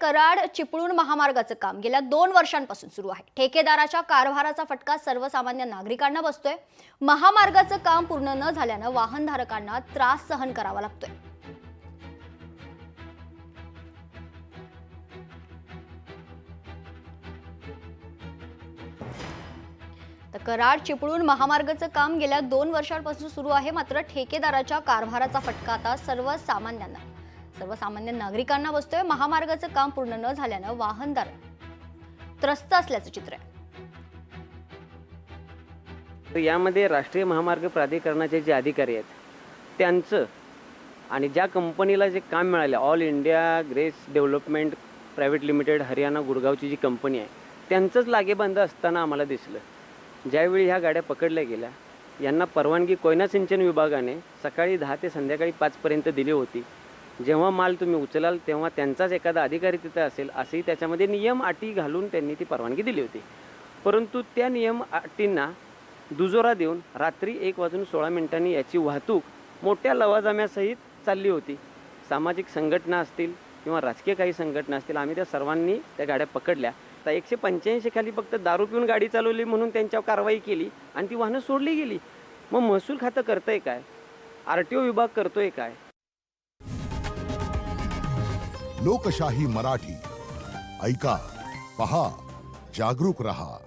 कराड चिपळूण महामार्गाचं काम गेल्या 2 वर्षांपासून सुरू आहे। ठेकेदाराच्या कारभाराचा फटका सर्वसामान्य नागरिकांना बसतोय। महामार्गाचं काम पूर्ण न झाल्यानं वाहनधारकांना त्रास सहन करावा लागतोय। तर कराड चिपळूण महामार्गाचं काम गेल्या 2 वर्षांपासून सुरू आहे, मात्र ठेकेदाराच्या कारभाराचा फटका आता सर्वसामान्य नागरिकांना बसतोय। महामार्गाचं काम पूर्ण न झाल्यानं वाहनदार त्रस्त असल्याचं चित्र आहे। यामध्ये राष्ट्रीय महामार्ग प्राधिकरणाचे जे अधिकारी आहेत त्यांचं आणि ज्या कंपनीला जे काम मिळाले, all India grace development private limited Haryana गुरगावची जी कंपनी आहे, त्यांचंच लागेबांध असताना आम्हाला दिसलं। ज्यावेळी ह्या गाड्या पकडल्या गेल्या, यांना परवानगी कोयना सिंचन विभागाने सकाळी 10 ते संध्याकाळी 5 पर्यंत दिली होती। जेव्हा माल तुम्ही उचलाल तेव्हा त्यांचाच एखादा अधिकारी तिथे असेल असंही त्याच्यामध्ये नियम अटी घालून त्यांनी ती परवानगी दिली होती। परंतु त्या नियम अटींना दुजोरा देऊन रात्री 1:16 याची वाहतूक मोठ्या लवाजम्यासहित चालली होती। सामाजिक संघटना असतील किंवा राजकीय काही संघटना असतील, आम्ही त्या सर्वांनी त्या गाड्या पकडल्या। तर 185 खाली फक्त दारू पिऊन गाडी चालवली म्हणून त्यांच्यावर कारवाई केली आणि ती वाहनं सोडली गेली। मग महसूल खातं करतंय काय? RTO विभाग करतोय काय? लोकशाही मराठी ऐका, पहा, जागरूक रहा।